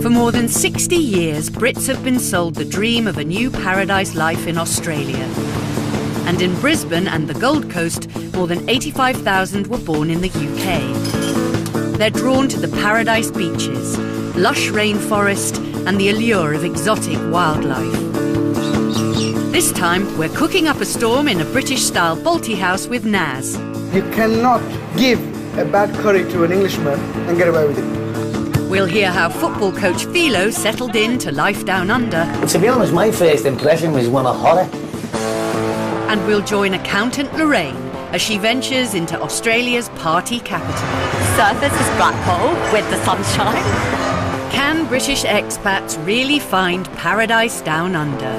For more than 60 years, Brits have been sold the dream of a new paradise life in Australia. And in Brisbane and the Gold Coast, more than 85,000 were born in the UK. They're drawn to the paradise beaches, lush rainforest, and the allure of exotic wildlife. This time, we're cooking up a storm in a British-style Balti house with Naz. You cannot give a bad curry to an Englishman and get away with it. We'll hear how football coach Philo settled in to life down under. To be honest, my first impression was one of horror. And we'll join accountant Lorraine as she ventures into Australia's party capital. Surface is black hole with the sunshine. Can British expats really find paradise down under?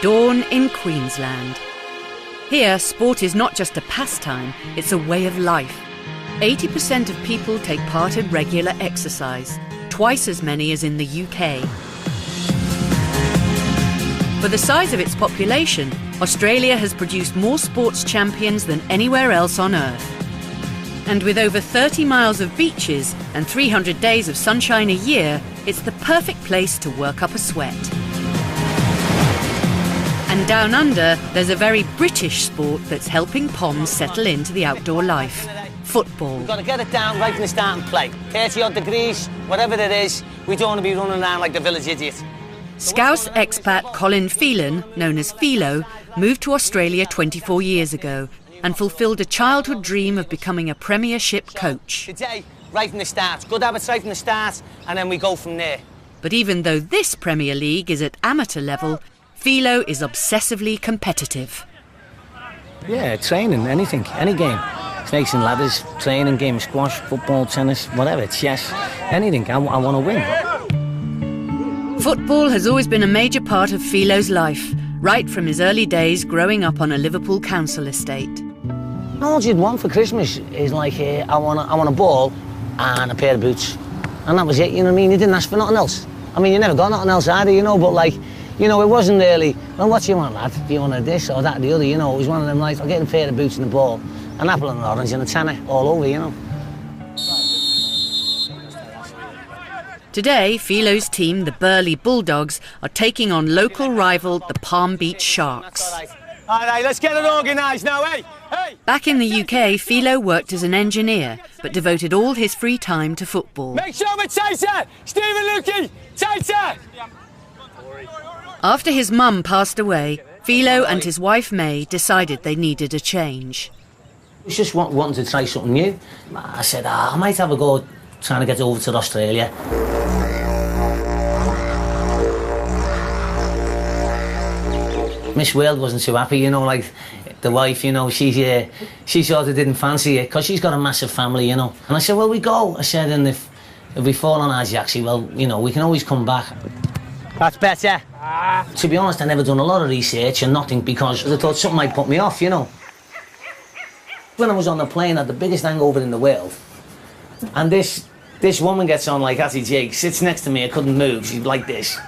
Dawn in Queensland. Here, sport is not just a pastime, it's a way of life. 80% of people take part in regular exercise, twice as many as in the UK. For the size of its population, Australia has produced more sports champions than anywhere else on Earth. And with over 30 miles of beaches and 300 days of sunshine a year, it's the perfect place to work up a sweat. And down under, there's a very British sport that's helping Poms settle into the outdoor life. Football. We've got to get it down right from the start and play. 30 odd degrees, whatever it is, we don't want to be running around like the village idiot. Scouse expat Colin Phelan, known as Philo, moved to Australia 24 years ago and fulfilled a childhood dream of becoming a premiership coach. Today, right from the start. Good habits right from the start, and then we go from there. But even though this Premier League is at amateur level, Philo is obsessively competitive. Yeah, training, anything, any game. Snakes and ladders, training, game of squash, football, tennis, whatever, chess, anything. I want to win. Football has always been a major part of Philo's life, right from his early days growing up on a Liverpool council estate. All you'd want for Christmas is like, I want a ball and a pair of boots. And that was it, you know what I mean? You didn't ask for nothing else. I mean, you never got nothing else either, you know, but like, you know, it wasn't really, well, what do you want, lad? Do you want this or that or the other, you know? It was one of them, like, I'll get a pair of boots and a ball, an apple and an orange and a tanner all over, you know. Today, Philo's team, the Burleigh Bulldogs, are taking on local rival, the Palm Beach Sharks. All right, let's get it organised now, hey? Hey! Back in the UK, Philo worked as an engineer, but devoted all his free time to football. Make sure we're tighter! Stephen Lukey, tighter! After his mum passed away, Philo and his wife May decided they needed a change. I was just wanting to try something new. I said, I might have a go trying to get over to Australia. Miss World wasn't too happy, you know, like the wife, you know, she sort of didn't fancy it because she's got a massive family, you know. And I said, well, we go. I said, and if we fall on our jacksy, well, you know, we can always come back. That's better. To be honest, I never done a lot of research and nothing because I thought something might put me off, you know. When I was on the plane, I had the biggest hangover in the world. And this woman gets on like Hattie Jake, sits next to me, I couldn't move, she's like this.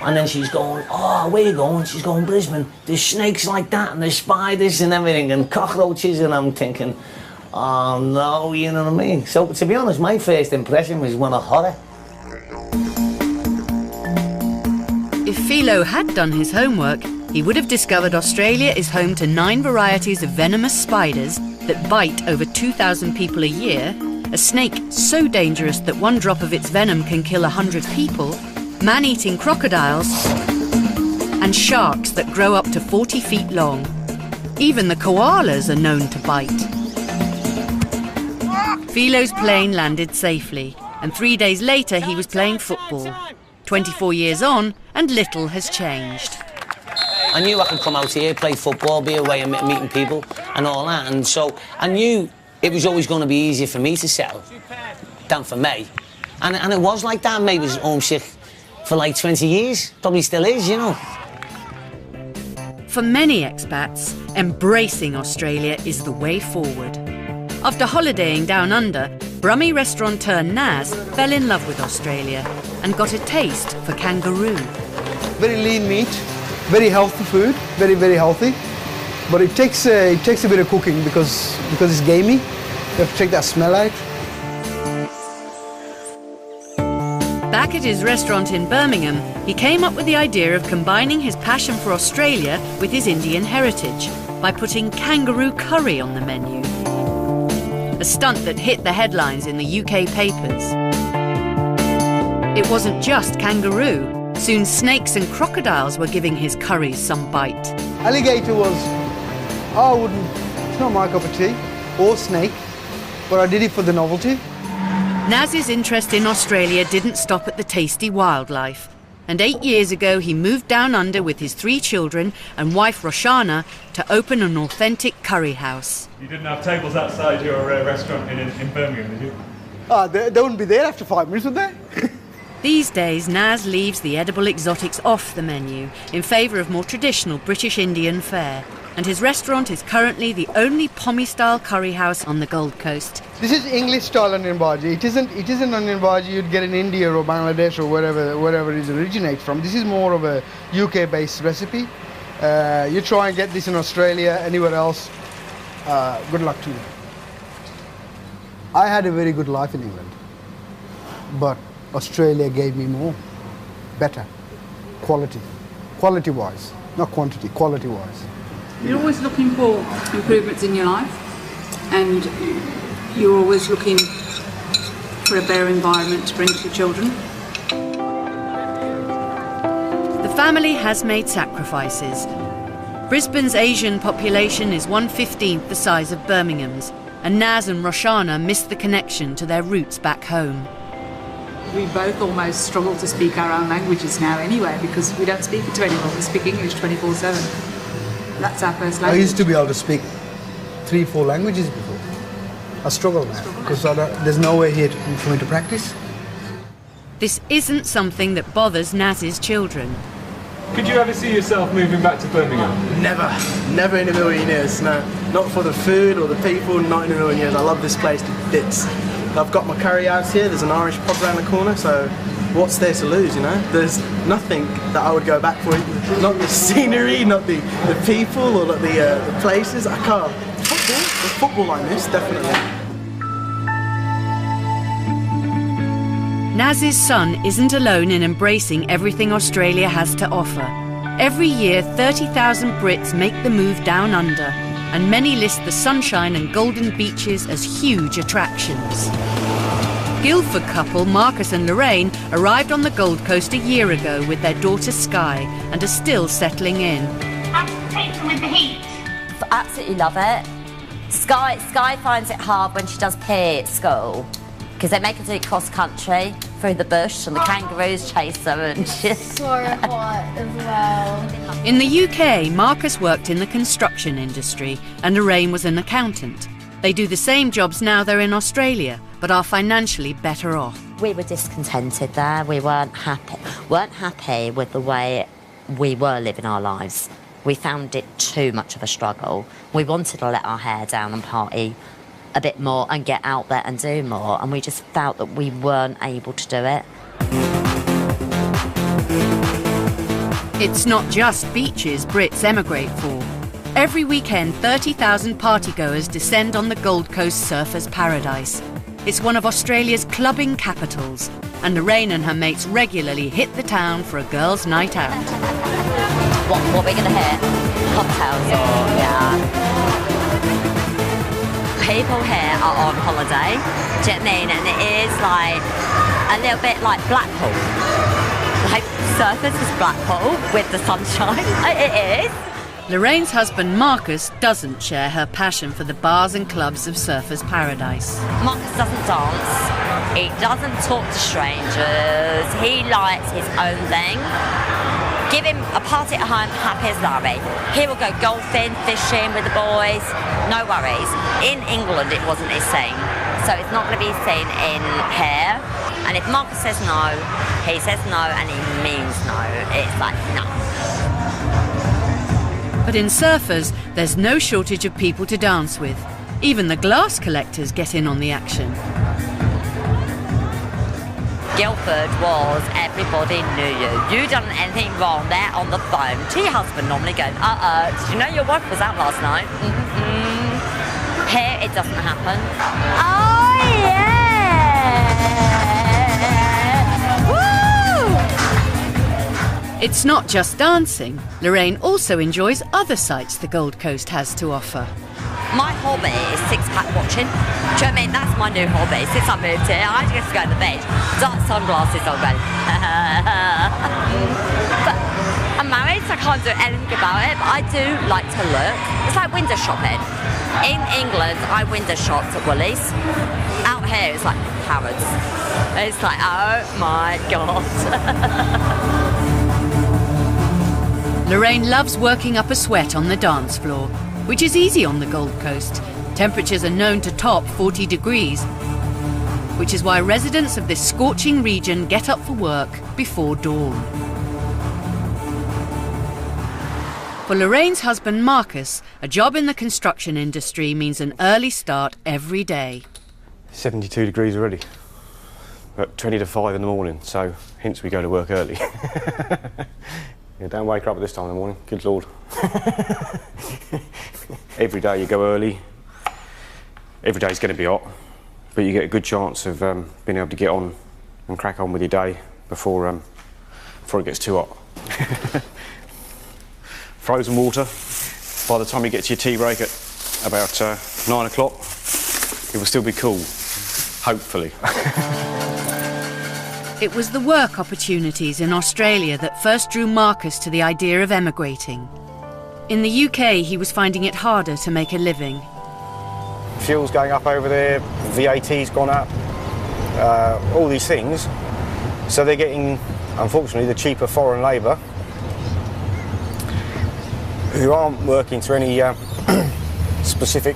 And then she's going, oh, where you going? She's going, Brisbane. There's snakes like that and there's spiders and everything and cockroaches, and I'm thinking, oh no, you know what I mean? So to be honest, my first impression was one of horror. If Philo had done his homework, he would have discovered Australia is home to 9 varieties of venomous spiders that bite over 2,000 people a year, a snake so dangerous that one drop of its venom can kill 100 people, man-eating crocodiles, and sharks that grow up to 40 feet long. Even the koalas are known to bite. Philo's plane landed safely, and 3 days later he was playing football. 24 years on, and little has changed. I knew I could come out here, play football, be away and meeting people and all that, and so I knew it was always going to be easier for me to settle than for May. And it was like that. May was homesick for like 20 years, probably still is, you know. For many expats, embracing Australia is the way forward. After holidaying down under, Brummie restaurateur Naz fell in love with Australia and got a taste for kangaroo. Very lean meat, very healthy food, very, very healthy. But it takes a bit of cooking because it's gamey. You have to take that smell out. Back at his restaurant in Birmingham, he came up with the idea of combining his passion for Australia with his Indian heritage by putting kangaroo curry on the menu. A stunt that hit the headlines in the UK papers. It wasn't just kangaroo. Soon snakes and crocodiles were giving his curries some bite. Alligator was, it's not my cup of tea, or snake, but I did it for the novelty. Naz's interest in Australia didn't stop at the tasty wildlife. And 8 years ago, he moved down under with his 3 children and wife Roshana to open an authentic curry house. You didn't have tables outside your restaurant in Birmingham, did you? They wouldn't be there after 5 minutes, would they? These days, Naz leaves the edible exotics off the menu in favour of more traditional British Indian fare. And his restaurant is currently the only Pommy-style curry house on the Gold Coast. This is English-style onion bhaji. It isn't onion bhaji you'd get in India or Bangladesh or wherever it originates from. This is more of a UK-based recipe. You try and get this in Australia, anywhere else, good luck to you. I had a very good life in England, but Australia gave me more, better, quality-wise, not quantity, quality-wise. You're always looking for improvements in your life, and you're always looking for a better environment to bring to your children. The family has made sacrifices. Brisbane's Asian population is 1/15 the size of Birmingham's, and Naz and Roshana miss the connection to their roots back home. We both almost struggle to speak our own languages now anyway, because we don't speak it to anyone, we speak English 24/7. That's our first language. I used to be able to speak 3-4 languages before. I struggle now because there's nowhere here for me to practice. This isn't something that bothers Naz's children. Could you ever see yourself moving back to Birmingham? Never in a million years, no. Not for the food or the people, not in a million years. I love this place to bits. I've got my curry house here, there's an Irish pub around the corner, so what's there to lose, you know? There's nothing that I would go back for. Not the scenery, not the people, or not the places. I can't. Football like this, definitely. Naz's son isn't alone in embracing everything Australia has to offer. Every year, 30,000 Brits make the move down under, and many list the sunshine and golden beaches as huge attractions. Guildford couple Marcus and Lorraine arrived on the Gold Coast a year ago with their daughter Sky and are still settling in. With the heat. Absolutely love it. Sky finds it hard when she does PE at school because they make her do it cross country through the bush and the kangaroos chase her and shit. So hot as well. In the UK, Marcus worked in the construction industry and Lorraine was an accountant. They do the same jobs now they're in Australia, but are financially better off. We were discontented there. We weren't happy with the way we were living our lives. We found it too much of a struggle. We wanted to let our hair down and party a bit more and get out there and do more, and we just felt that we weren't able to do it. It's not just beaches Brits emigrate for. Every weekend, 30,000 partygoers descend on the Gold Coast surfers' paradise. It's one of Australia's clubbing capitals, and Lorraine and her mates regularly hit the town for a girls' night out. What are we going to hit? Cocktails or, yeah. People here are on holiday, do you know what I mean? And it is like a little bit like Blackpool. Like surfers is Blackpool with the sunshine. It is. Lorraine's husband Marcus doesn't share her passion for the bars and clubs of surfers' paradise. Marcus doesn't dance, he doesn't talk to strangers, he likes his own thing. Give him a party at home, happy as Larry. He will go golfing, fishing with the boys, no worries. In England it wasn't his scene, so it's not going to be seen in here. And if Marcus says no, he says no and he means no. It's like, no. But in surfers, there's no shortage of people to dance with. Even the glass collectors get in on the action. Guildford was everybody knew you. You done anything wrong, they're on the phone to your husband normally going, did you know your wife was out last night? Here it doesn't happen. Oh yeah! Woo! It's not just dancing. Lorraine also enjoys other sights the Gold Coast has to offer. My hobby is six-pack watching. Do you know what I mean? That's my new hobby. Since I moved here, I just go to the beach, dark sunglasses on ready. But I'm married, so I can't do anything about it, but I do like to look. It's like window shopping. In England, I window shopped at Woolies. Out here, it's like Harrods. It's like, oh my God. Lorraine loves working up a sweat on the dance floor, which is easy on the Gold Coast. Temperatures are known to top 40 degrees, which is why residents of this scorching region get up for work before dawn. For Lorraine's husband Marcus, a job in the construction industry means an early start every day. 72 degrees already, at 20 to 5 in the morning, so hence we go to work early. Yeah, don't wake her up at this time in the morning, good Lord. Every day you go early, every day's going to be hot, but you get a good chance of being able to get on and crack on with your day before it gets too hot. Frozen water, by the time you get to your tea break at about 9 o'clock, it will still be cool, hopefully. It was the work opportunities in Australia that first drew Marcus to the idea of emigrating. In the UK, he was finding it harder to make a living. Fuel's going up over there, VAT's gone up, all these things. So they're getting, unfortunately, the cheaper foreign labour who aren't working to any specific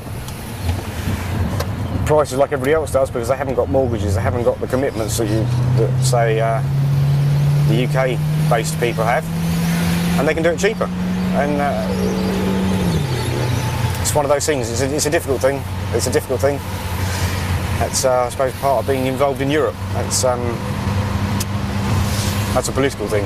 prices like everybody else does, because they haven't got mortgages, they haven't got the commitments that say the UK-based people have, and they can do it cheaper. And it's one of those things. It's a difficult thing. It's a difficult thing. That's I suppose part of being involved in Europe. That's a political thing.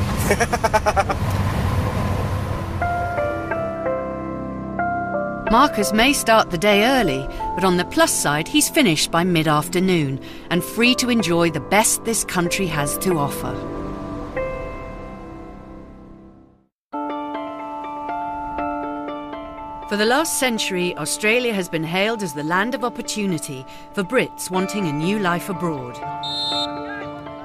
Marcus may start the day early, but on the plus side, he's finished by mid-afternoon and free to enjoy the best this country has to offer. For the last century, Australia has been hailed as the land of opportunity for Brits wanting a new life abroad.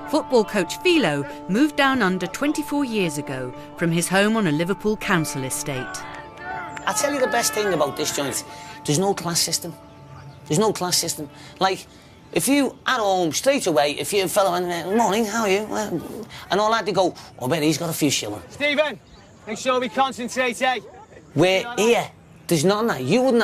Football coach Philo moved down under 24 years ago from his home on a Liverpool council estate. I'll tell you the best thing about this joint. There's no class system. There's no class system. Like, if you, at home, straight away, if you're a fellow, morning, how are you? Well, and all that, they go, oh, bet he's got a few shilling. Stephen, make sure we concentrate, eh? We're here. There's none of that. You wouldn't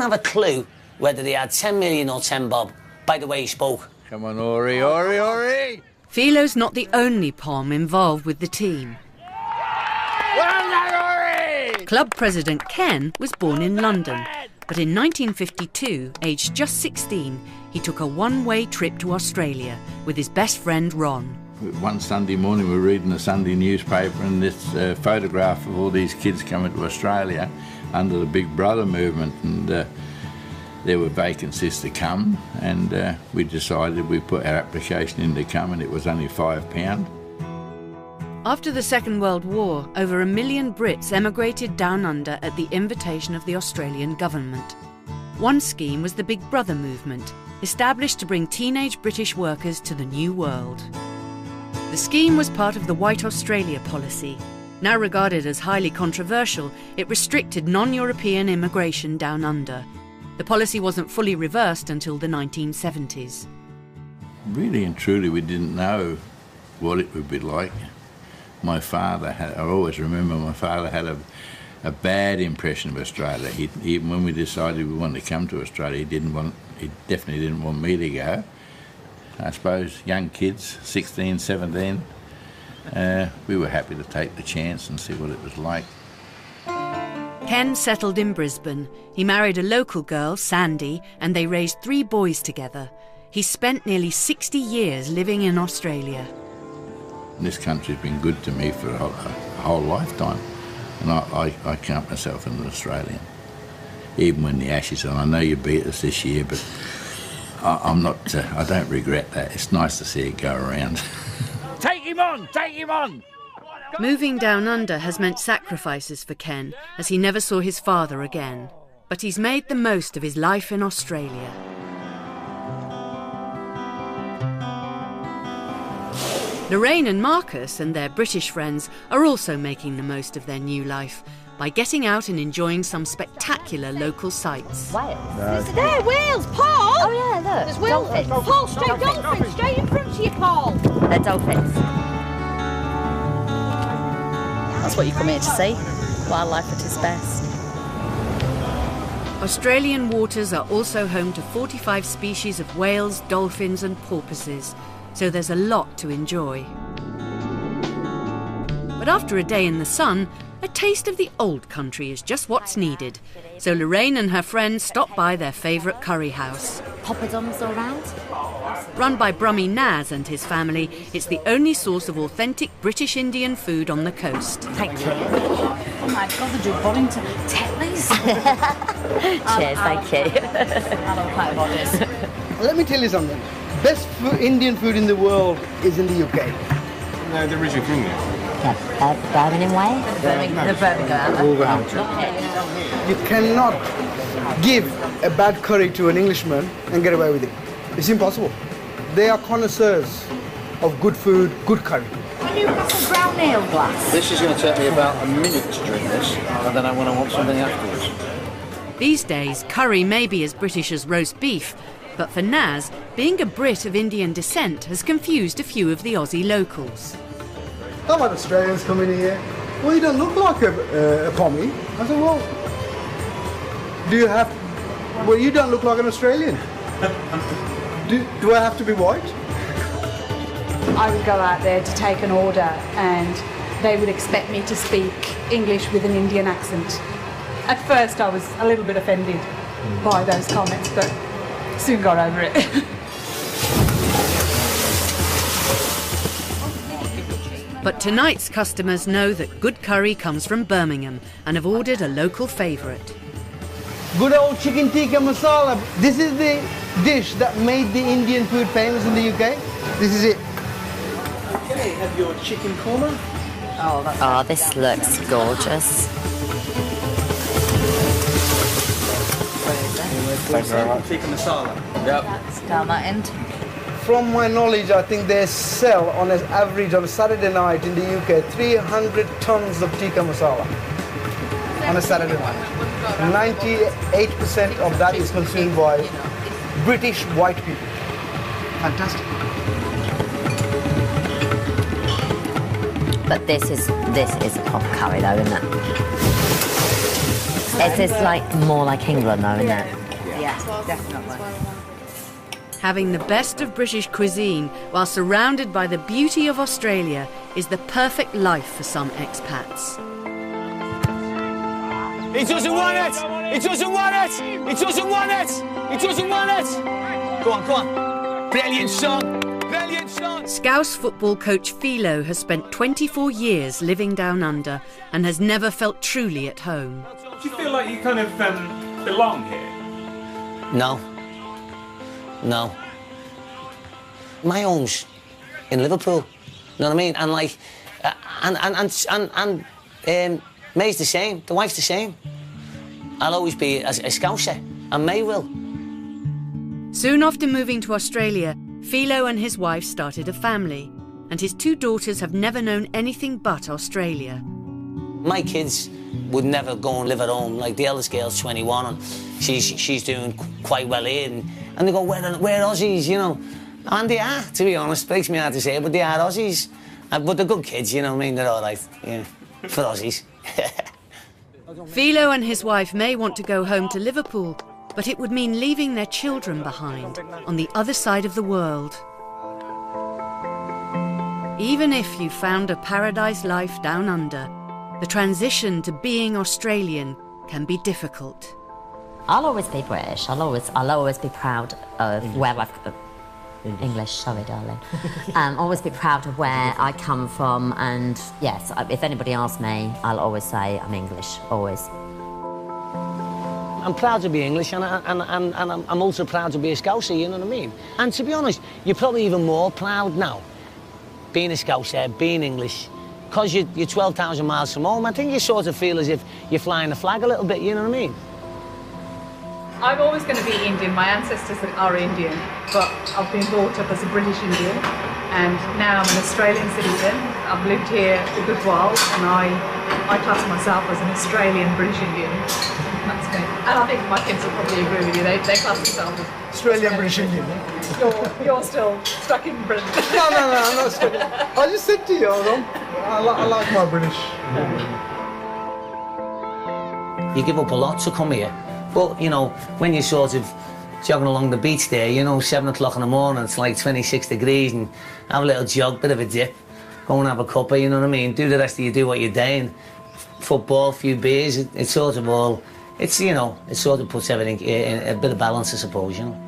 have a clue whether they had 10 million or 10 bob by the way he spoke. Come on, Ori, Ori, Ori! Philo's not the only Pom involved with the team. Well done, Ori! Club president Ken was born in London, but in 1952, aged just 16, he took a one-way trip to Australia with his best friend Ron. One Sunday morning we were reading the Sunday newspaper and this photograph of all these kids coming to Australia under the Big Brother movement, and there were vacancies to come, and we decided we'd put our application in to come, and it was only £5. After the Second World War, over 1 million Brits emigrated down under at the invitation of the Australian government. One scheme was the Big Brother movement, established to bring teenage British workers to the New World. The scheme was part of the White Australia policy. Now regarded as highly controversial, it restricted non-European immigration down under. The policy wasn't fully reversed until the 1970s. Really and truly, we didn't know what it would be like. My father had, I always remember my father had a bad impression of Australia. Even when we decided we wanted to come to Australia, he definitely didn't want me to go. I suppose young kids, 16, 17, we were happy to take the chance and see what it was like. Ken settled in Brisbane. He married a local girl, Sandy, and they raised 3 boys together. he spent nearly 60 years living in Australia. This country's been good to me for a whole lifetime, and I count myself an Australian. Even when the Ashes are on, I know you beat us this year, but I'm not. I don't regret that. It's nice to see it go around. Take him on! Take him on! Moving down under has meant sacrifices for Ken, as he never saw his father again. But he's made the most of his life in Australia. Lorraine and Marcus and their British friends are also making the most of their new life by getting out and enjoying some spectacular local sights. Wales. There, Wales, Paul! Oh yeah, look. There's dolphins. Paul, straight dolphins, straight in front of you, Paul. They're dolphins. That's what you come here to see. Wildlife at its best. Australian waters are also home to 45 species of whales, dolphins and porpoises, so there's a lot to enjoy. But after a day in the sun, a taste of the old country is just what's needed. So Lorraine and her friends stop by their favourite curry house. Poppadoms all around. Run by Brummy Naz and his family, it's the only source of authentic British Indian food on the coast. Thank you. Oh my God, they do Bollington. Tetley's. Cheers, thank you. Hello, hi, bodies. Let me tell you something. Best Indian food in the world is in the UK. No, they're originally from India. Birmingham way? The Birmingham. Wolverhampton. You cannot give a bad curry to an Englishman and get away with it. It's impossible. They are connoisseurs of good food, good curry. Can you pass a brown ale glass? This is going to take me about a minute to drink this, and then I want something afterwards. These days, curry may be as British as roast beef, but for Naz, being a Brit of Indian descent has confused a few of the Aussie locals. How about Australians coming here? Well, you don't look like a Pommy. I said, well, well, you don't look like an Australian. Do I have to be white? I would go out there to take an order and they would expect me to speak English with an Indian accent. At first I was a little bit offended by those comments, but soon got over it. But tonight's customers know that good curry comes from Birmingham and have ordered a local favourite. Good old chicken tikka masala. This is the dish that made the Indian food famous in the UK. This is it. Okay, have your chicken korma. Oh, this looks gorgeous. Thanks very much. Tikka masala. Yep. That's down that end. From my knowledge, I think they sell on an average on a Saturday night in the UK 300 tons of tikka masala on a Saturday night. 98% of that is consumed by British white people. Fantastic. But this is a proper curry though, isn't it? It's like more like England though, isn't it? Yeah, definitely. Having the best of British cuisine while surrounded by the beauty of Australia is the perfect life for some expats. He doesn't want it! He doesn't want it! He doesn't want it! He doesn't want it! Go on, go on. Brilliant shot! Brilliant shot! Scouse football coach Philo has spent 24 years living down under and has never felt truly at home. Do you feel like you kind of belong here? No. No. My home's in Liverpool. You know what I mean? And like, May's the same. The wife's the same. I'll always be a Scouser, and May will. Soon after moving to Australia, Philo and his wife started a family, and his two daughters have never known anything but Australia. My kids would never go and live at home. Like the eldest girl's 21 and she's doing quite well here, and they go, we're Aussies, you know. And they are, to be honest. Breaks me hard to say it, but they are Aussies. But they're good kids, you know what I mean? They're all right, yeah, for Aussies. Philo and his wife may want to go home to Liverpool, but it would mean leaving their children behind on the other side of the world. Even if you found a paradise life down under, the transition to being Australian can be difficult. I'll always be British. I'll always be proud of where I've English, sorry, darling. Always be proud of where I come from, and yes, if anybody asks me, I'll always say I'm English, always. I'm proud to be English, and I'm also proud to be a Scouser, you know what I mean? And to be honest, you're probably even more proud now, being a Scouser, being English, because you're 12,000 miles from home. I think you sort of feel as if you're flying the flag a little bit, you know what I mean? I'm always going to be Indian. My ancestors are Indian, but I've been brought up as a British Indian, and now I'm an Australian citizen. I've lived here a good while, and I class myself as an Australian British Indian. That's me. And I think my kids will probably agree with you. They class themselves as Australian British Indian. You're still stuck in Britain. No, I'm not stuck. I just said to you, I like my British. You give up a lot to come here. But, you know, when you're sort of jogging along the beach there, you know, 7 o'clock in the morning, it's like 26 degrees, and have a little jog, bit of a dip, go and have a cuppa, you know what I mean? Do the rest of you do what you're doing. Football, a few beers, it's sort of all, it's, you know, it sort of puts everything in a bit of balance, I suppose, you know.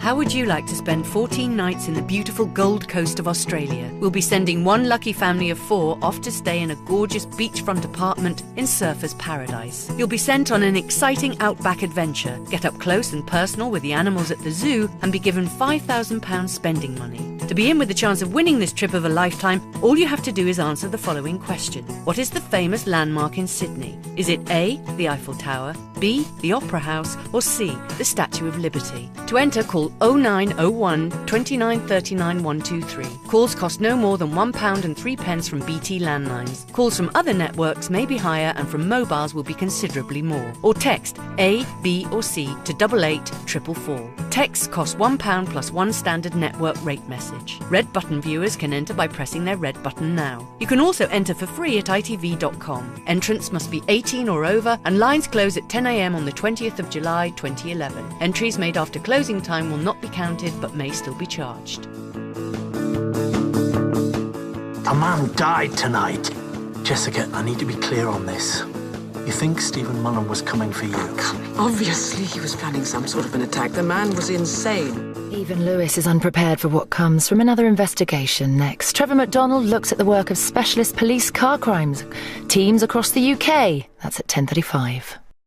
How would you like to spend 14 nights in the beautiful Gold Coast of Australia? We'll be sending one lucky family of 4 off to stay in a gorgeous beachfront apartment in Surfers Paradise. You'll be sent on an exciting outback adventure, get up close and personal with the animals at the zoo, and be given £5,000 spending money. To be in with the chance of winning this trip of a lifetime, all you have to do is answer the following question. What is the famous landmark in Sydney? Is it A, the Eiffel Tower, B, the Opera House, or C, the Statue of Liberty? To enter, call 0901 29 39 123. Calls cost no more than £1.03 from BT landlines. Calls from other networks may be higher, and from mobiles will be considerably more. Or text A, B or C to 88444. Texts cost £1 plus 1 standard network rate message. Red button viewers can enter by pressing their red button now. You can also enter for free at itv.com. Entrance must be 18 or over, and lines close at 10 a.m. on the 20th of July 2011. Entries made after closing time will not be counted but may still be charged. A man died tonight. Jessica, I need to be clear on this. You think Stephen Mullen was coming for you? Obviously, he was planning some sort of an attack. The man was insane. Even Lewis is unprepared for what comes from another investigation next. Trevor McDonald looks at the work of specialist police car crimes teams across the UK. That's at 10:35.